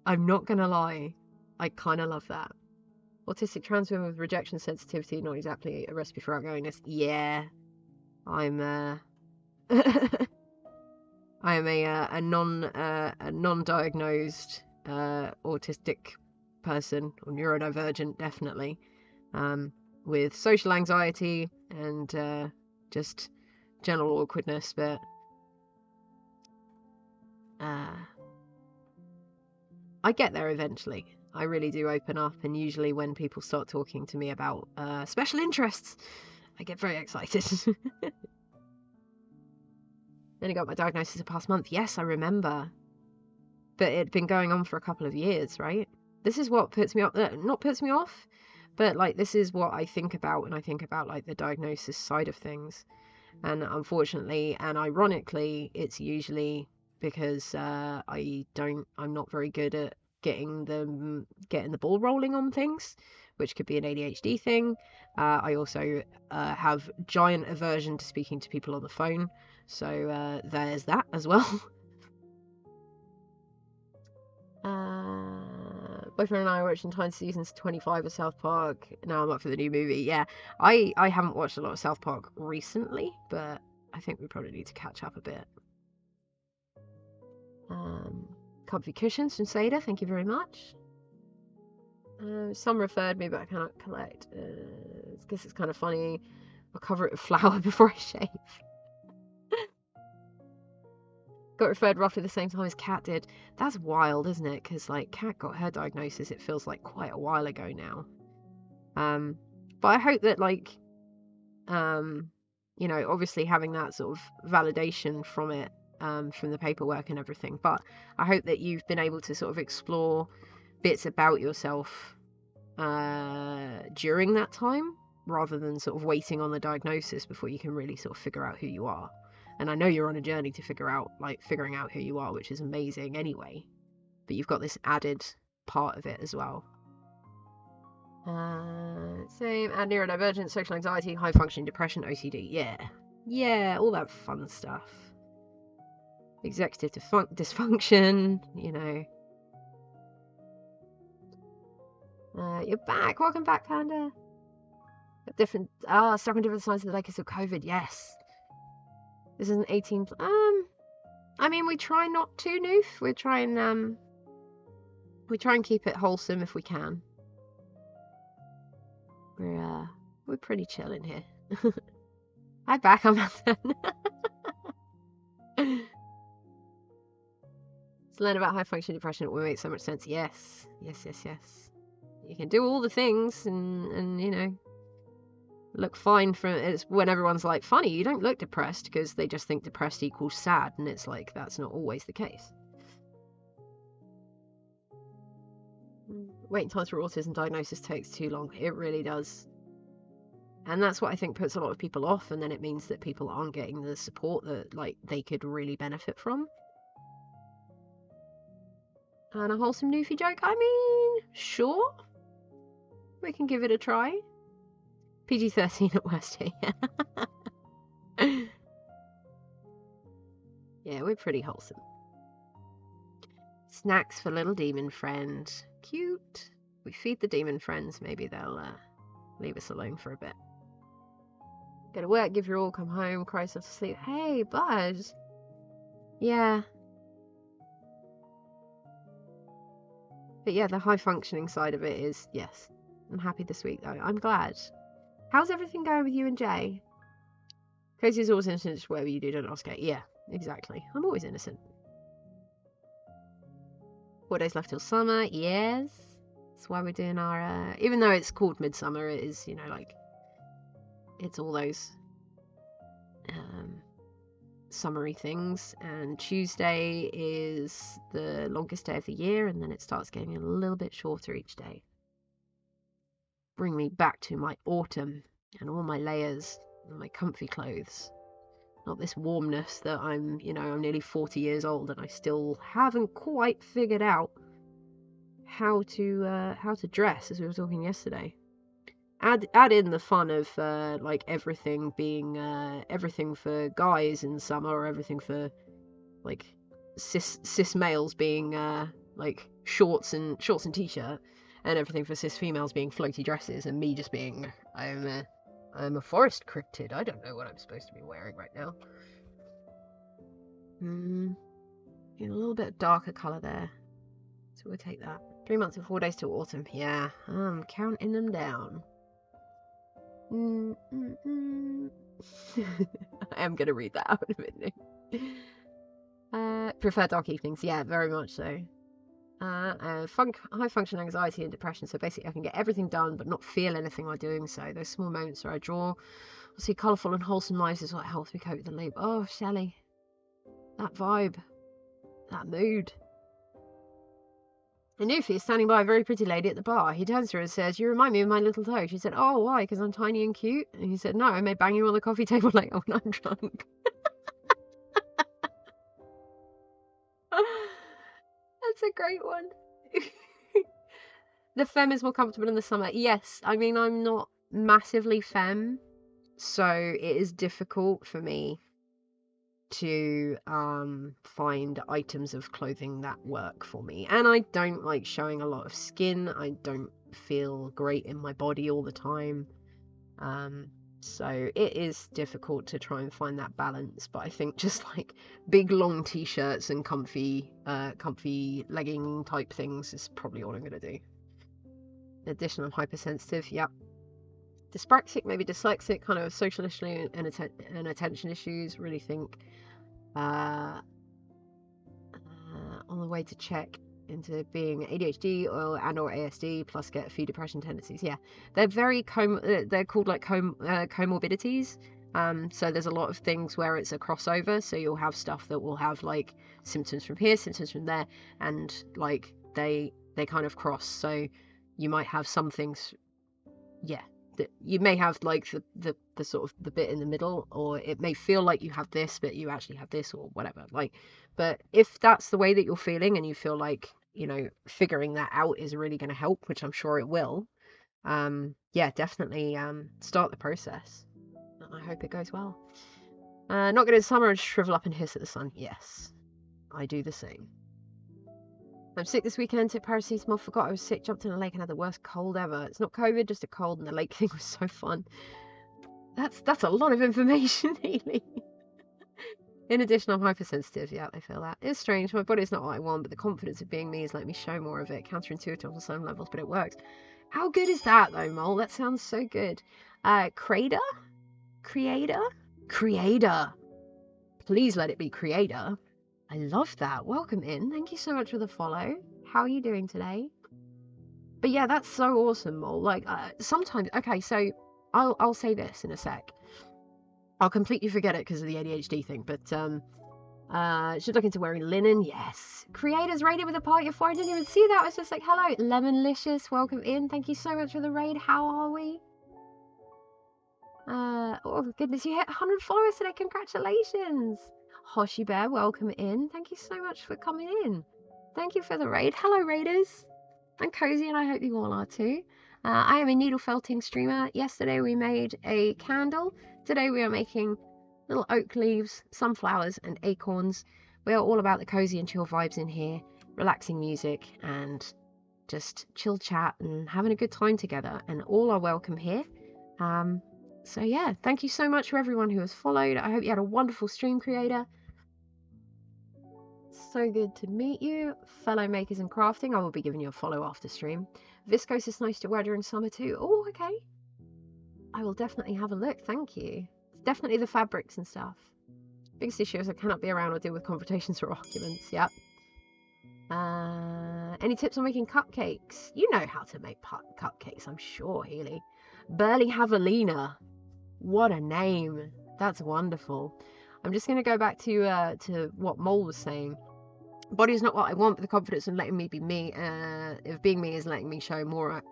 I'm not gonna lie. I kind of love that. Autistic trans women with rejection sensitivity, not exactly a recipe for outgoingness. Yeah. I'm I am a non-diagnosed autistic person, or neurodivergent, definitely, with social anxiety and just general awkwardness, but I get there eventually. I really do open up, and usually when people start talking to me about special interests, I get very excited. Then I got my diagnosis the past month. Yes, I remember. But it'd been going on for a couple of years, right? This is what puts me off, not puts me off, but like this is what I think about when I think about like the diagnosis side of things. And unfortunately and ironically, it's usually because I'm not very good at getting the ball rolling on things, which could be an ADHD thing. I also have giant aversion to speaking to people on the phone, so there's that as well. Boyfriend and I are watching entire seasons 25 of South Park. Now I'm up for the new movie. Yeah, I haven't watched a lot of South Park recently, but I think we probably need to catch up a bit. Comfy cushions from Seda, thank you very much. Some referred me, but I cannot collect. I guess it's kind of funny. I'll cover it with flour before I shave. Got referred roughly the same time as Kat did. That's wild, isn't it? Because like Kat got her diagnosis, it feels like quite a while ago now. But I hope that like, you know, obviously having that sort of validation from it, from the paperwork and everything. But I hope that you've been able to sort of explore bits about yourself during that time, rather than sort of waiting on the diagnosis before you can really sort of figure out who you are. And I know you're on a journey to figuring out who you are, which is amazing anyway. But you've got this added part of it as well. Same, add neurodivergent, social anxiety, high functioning depression, OCD. Yeah, all that fun stuff. Executive dysfunction, you know. You're back. Welcome back, Panda. Stuck on different sides of the lake of COVID. Yes. This is an 18. I mean, we try not to, Noof. We try and keep it wholesome if we can. We're pretty chill in here. Hi back, I'm Anton. To learn about high functioning depression, it will make so much sense. Yes. You can do all the things and you know, look fine for it's when everyone's like, funny, you don't look depressed, because they just think depressed equals sad, and it's like that's not always the case. Waiting times for autism diagnosis takes too long. It really does. And that's what I think puts a lot of people off, and then it means that people aren't getting the support that like they could really benefit from. And a wholesome newfie joke? I mean, sure. We can give it a try. PG-13 at worst. Yeah, we're pretty wholesome. Snacks for little demon friend. Cute. We feed the demon friends, maybe they'll leave us alone for a bit. Go to work, give your all, come home, cry yourself to sleep. Hey, bud. Yeah. But yeah, the high functioning side of it is, yes. I'm happy this week though. I'm glad. How's everything going with you and Jay? Casey is always innocent, whatever you do, don't ask it. Yeah, exactly. I'm always innocent. 4 days left till summer. Yes. That's why we're doing our, even though it's called midsummer, it is, you know, like, it's all those summery things. And Tuesday is the longest day of the year, and then it starts getting a little bit shorter each day. Bring me back to my autumn and all my layers and my comfy clothes. Not this warmness that I'm, you know, I'm nearly 40 years old and I still haven't quite figured out how to dress, as we were talking yesterday. Add in the fun of like everything being everything for guys in summer, or everything for like cis males being like shorts and t-shirt, and everything for cis females being floaty dresses, and me just being I'm a forest cryptid. I don't know what I'm supposed to be wearing right now. Get a little bit darker colour there, so we'll take that. 3 months and 4 days till autumn. Yeah, I'm counting them down. I am going to read that out in a minute. Prefer dark evenings. Yeah, very much so. High function anxiety and depression. So basically I can get everything done but not feel anything while doing so. Those small moments where I draw or see colourful and wholesome lives is what helps me cope with the loop. Oh, Shelley. That vibe. That mood. A newfie is standing by a very pretty lady at the bar. He turns to her and says, "You remind me of my little toe." She said, "Oh, why? Because I'm tiny and cute?" And he said, "No, I may bang you on the coffee table later when I'm drunk." That's a great one. The femme is more comfortable in the summer. Yes, I mean, I'm not massively femme, so it is difficult for me to find items of clothing that work for me. And I don't like showing a lot of skin. I don't feel great in my body all the time. So it is difficult to try and find that balance, but I think just like big long t-shirts and comfy legging type things is probably all I'm going to do. In addition, I'm hypersensitive. Yep. Dyspraxic, maybe dyslexic, kind of social issue and attention issues. Really think on the way to check into being ADHD or ASD, plus get a few depression tendencies. Yeah, they're very they're called like comorbidities. So there's a lot of things where it's a crossover. So you'll have stuff that will have like symptoms from here, symptoms from there, and like they kind of cross. So you might have some things, yeah, that you may have like the sort of the bit in the middle, or it may feel like you have this, but you actually have this, or whatever. Like, but if that's the way that you're feeling and you feel like, you know, figuring that out is really going to help, which I'm sure it will, yeah, definitely start the process. And I hope it goes well. Not good in summer and shrivel up and hiss at the sun. Yes, I do the same. I'm sick this weekend, took paracetamol, forgot I was sick, jumped in a lake and had the worst cold ever. It's not COVID, just a cold, and the lake thing was so fun. That's a lot of information, Haley. In addition, I'm hypersensitive. Yeah, I feel that. It's strange. My body's not what I want, but the confidence of being me has let me show more of it. Counterintuitive on some levels, but it works. How good is that though, Mole? That sounds so good. Creator? Creator. Please let it be creator. I love that. Welcome in. Thank you so much for the follow. How are you doing today? But yeah, that's so awesome, Mole. Like, sometimes, okay, so I'll say this in a sec. I'll completely forget it because of the ADHD thing, but should look into wearing linen. Yes. Creators raided with a party of 4. I didn't even see that. I was just like, hello, Lemonlicious. Welcome in. Thank you so much for the raid. How are we? Oh goodness, you hit 100 followers today. Congratulations. Hoshi Bear, welcome in. Thank you so much for coming in. Thank you for the raid. Hello, raiders. I'm cozy, and I hope you all are too. I am a needle felting streamer. Yesterday we made a candle. Today we are making little oak leaves, sunflowers, and acorns. We are all about the cozy and chill vibes in here, relaxing music, and just chill chat and having a good time together. And all are welcome here. So yeah, thank you so much for everyone who has followed. I hope you had a wonderful stream, creator. So good to meet you, fellow makers and crafting. I will be giving you a follow after stream. Viscose is nice to wear during summer too. Oh, okay. I will definitely have a look. Thank you. It's definitely the fabrics and stuff. Biggest issue is I cannot be around or deal with confrontations or arguments. Yep. Any tips on making cupcakes? You know how to make cupcakes, I'm sure, Healy. Burly Javelina. What a name. That's wonderful. I'm just going to go back to what Mole was saying. Body is not what I want, but the confidence in letting me be me, of being me, is letting me show more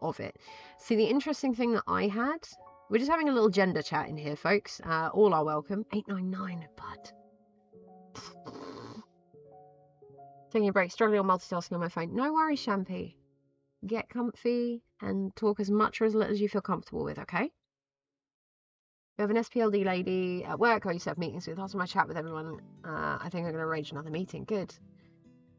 of it. See, the interesting thing that I had, we're just having a little gender chat in here, folks. All are welcome. 899, bud. Taking a break, struggling on multitasking on my phone. No worries, Champy. Get comfy and talk as much or as little as you feel comfortable with, okay? We have an SPLD lady at work I used to have meetings with. After my chat with everyone, I think I'm going to arrange another meeting. Good.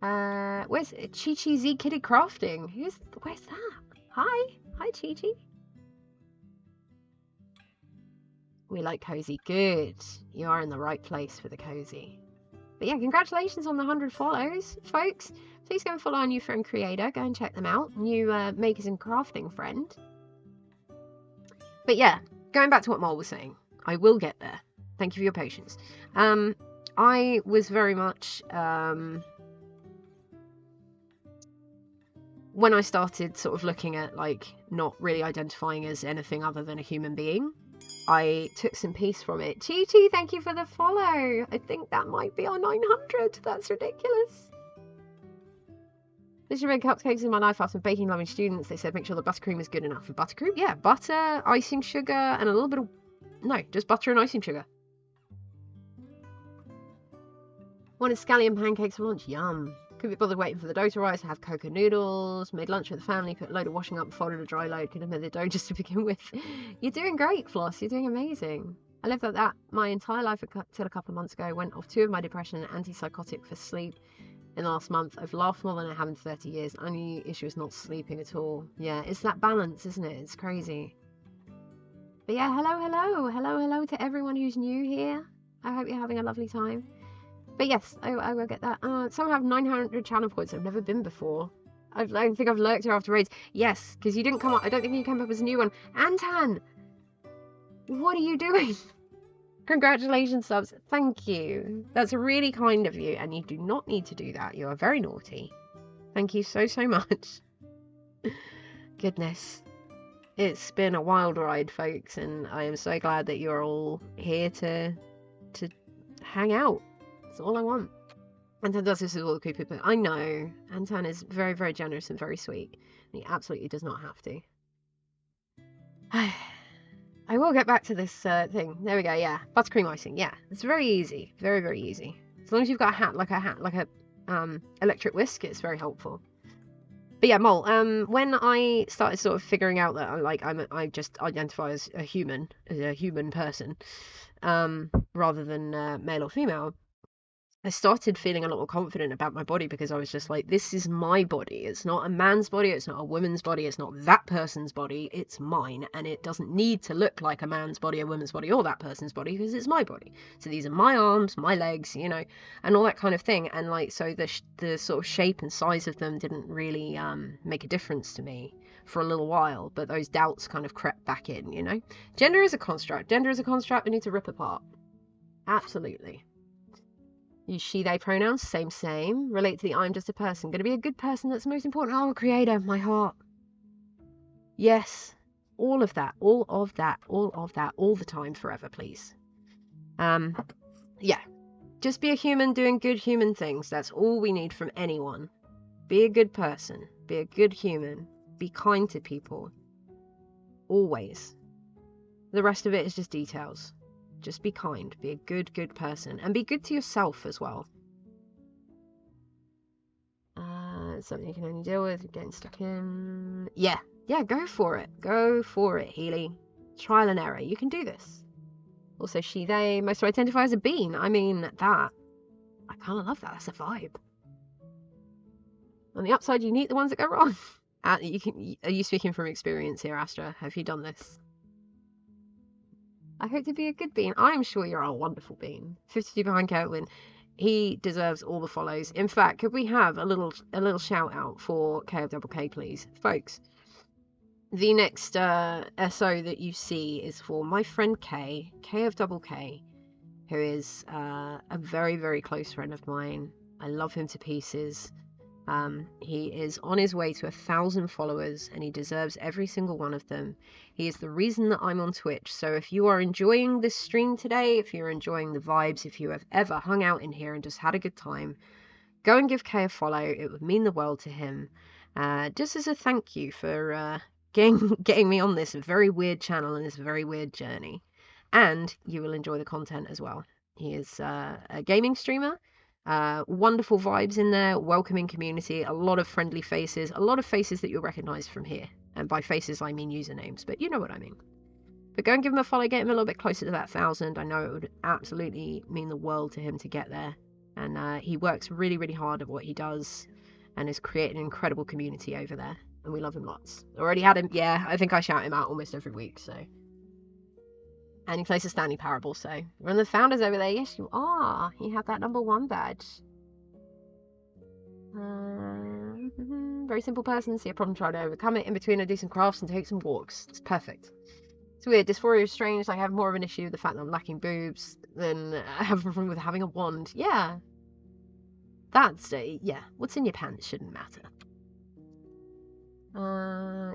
Where's Chi-Chi Z Kitty Crafting? Where's that? Hi. Hi, Chi-Chi. We like cozy. Good. You are in the right place for the cozy. But yeah, congratulations on the 100 follows, folks. Please go and follow our new friend creator. Go and check them out. New makers and crafting friend. But yeah, going back to what Mole was saying, I will get there. Thank you for your patience. I was very much, when I started sort of looking at, like, not really identifying as anything other than a human being, I took some peace from it. Chi-Chi, thank you for the follow. I think that might be our 900. That's ridiculous. This should make cupcakes in my life after baking loving students. They said make sure the buttercream is good enough. For buttercream? Yeah, butter, icing sugar, and a little bit of... No, just butter and icing sugar. Wanted scallion pancakes for lunch. Yum. Couldn't be bothered waiting for the dough to rise. I have cocoa noodles. Made lunch with the family. Put a load of washing up, folded a dry load. Could have made the dough just to begin with. You're doing great, Floss. You're doing amazing. I lived like that my entire life until a couple of months ago. Went off 2 of my depression and antipsychotic for sleep. In the last month, I've laughed more than I have in 30 years. Only issue is not sleeping at all. Yeah, it's that balance, isn't it? It's crazy. But yeah, hello to everyone who's new here. I hope you're having a lovely time. But yes, I will get that. Some have 900 channel points. I've never been before. I think I've lurked here after raids. Yes, because you didn't come up. I don't think you came up as a new one. Antan, what are you doing? Congratulations, subs. Thank you. That's really kind of you, and you do not need to do that. You are very naughty. Thank you so much. Goodness. It's been a wild ride, folks, and I am so glad that you're all here to hang out. That's all I want. Antan does this with all the creepy people. I know. Antan is very, very generous and very sweet. And he absolutely does not have to. I will get back to this thing. There we go, yeah. Buttercream icing, yeah. It's very easy. Very, very easy. As long as you've got a hat, like a electric whisk, it's very helpful. But yeah, Mole, when I started sort of figuring out that I just identify as a human person, rather than male or female, I started feeling a lot more confident about my body, because I was just like, this is my body. It's not a man's body. It's not a woman's body. It's not that person's body. It's mine. And it doesn't need to look like a man's body, a woman's body, or that person's body, because it's my body. So these are my arms, my legs, you know, and all that kind of thing. And like, so the sort of shape and size of them didn't really make a difference to me for a little while. But those doubts kind of crept back in, you know. Gender is a construct. Gender is a construct we need to rip apart. Absolutely. Use she, they pronouns, same. Relate to the I'm just a person. Gonna be a good person, that's the most important. Oh, creator, my heart. Yes. All of that, all the time, forever, please. Yeah. Just be a human doing good human things. That's all we need from anyone. Be a good person. Be a good human. Be kind to people. Always. The rest of it is just details. Just be kind, be a good person, and be good to yourself as well. Something you can only deal with, getting stuck in. Yeah, go for it. Go for it, Healy. Trial and error. You can do this. Also, she, they. Most identify as a bean. I mean, that. I kind of love that. That's a vibe. On the upside, you need the ones that go wrong. Are you speaking from experience here, Astra? Have you done this? I hope to be a good bean. I'm sure you're a wonderful bean. 52 behind Kerwin. He deserves all the follows. In fact, could we have a little shout out for KFKK, please? Folks, the next SO that you see is for my friend KFKK, who is a very, very close friend of mine. I love him to pieces. He is on his way to 1,000 followers, and he deserves every single one of them. He is the reason that I'm on Twitch. So if you are enjoying this stream today, if you're enjoying the vibes, if you have ever hung out in here and just had a good time, go and give Kay a follow. It would mean the world to him. Just as a thank you for getting me on this very weird channel and this very weird journey. And you will enjoy the content as well. He is a gaming streamer. Wonderful vibes in there, welcoming community, a lot of friendly faces, a lot of faces that you'll recognize from here. And by faces, I mean usernames, but you know what I mean. But go and give him a follow, get him a little bit closer to that 1,000. I know it would absolutely mean the world to him to get there. And he works really, really hard at what he does and has created an incredible community over there. And we love him lots. Already had him, yeah, I think I shout him out almost every week, so. And he plays a Stanley Parable, so we're on the founders over there. Yes, you are. You have that #1 badge. Very simple person. See a problem, try to overcome it. In between, I do some crafts and take some walks. It's perfect. It's weird. Dysphoria is strange. I have more of an issue with the fact that I'm lacking boobs than I have a problem with having a wand. Yeah. That's yeah. What's in your pants shouldn't matter.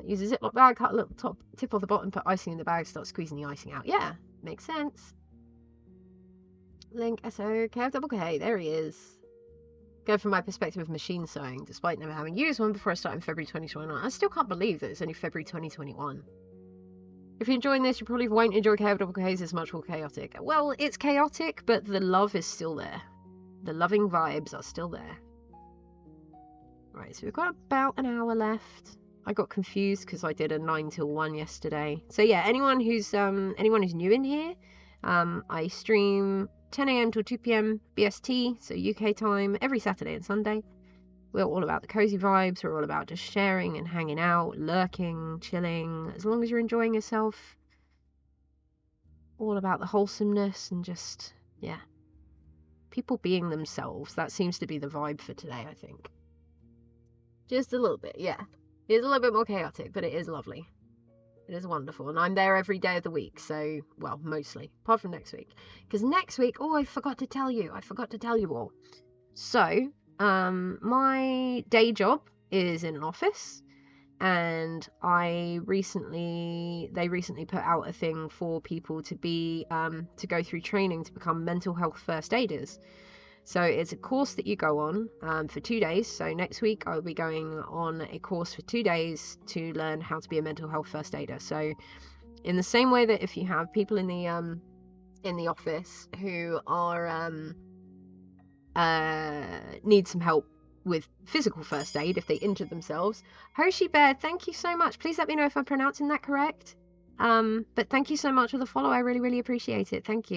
Use a Ziploc bag, cut a little top tip off the bottom, put icing in the bag, start squeezing the icing out. Yeah, makes sense. Link SO KFKK, there he is. Go from my perspective of machine sewing, despite never having used one before I started in February 2021. I still can't believe that it's only February 2021. If you're enjoying this, you probably won't enjoy KFKK's as much more chaotic. Well, it's chaotic, but the love is still there. The loving vibes are still there. Right, so we've got about an hour left. I got confused because I did a 9 till 1 yesterday. So yeah, anyone who's new in here, I stream 10 a.m. till 2 p.m. BST, so UK time, every Saturday and Sunday. We're all about the cozy vibes. We're all about just sharing and hanging out, lurking, chilling, as long as you're enjoying yourself. All about the wholesomeness and just, yeah, people being themselves. That seems to be the vibe for today, I think. Just a little bit, yeah. It is a little bit more chaotic, but it is lovely. It is wonderful. And I'm there every day of the week, so, well, mostly. Apart from next week. Because next week, oh, I forgot to tell you. I forgot to tell you all. So, my day job is in an office. And they recently put out a thing for people to be, to go through training to become mental health first aiders. So it's a course that you go on for 2 days. So next week I'll be going on a course for 2 days to learn how to be a mental health first aider. So in the same way that if you have people in the office who are need some help with physical first aid if they injure themselves. Hoshi Bear, thank you so much. Please let me know if I'm pronouncing that correct. But thank you so much for the follow. I really, really appreciate it. Thank you.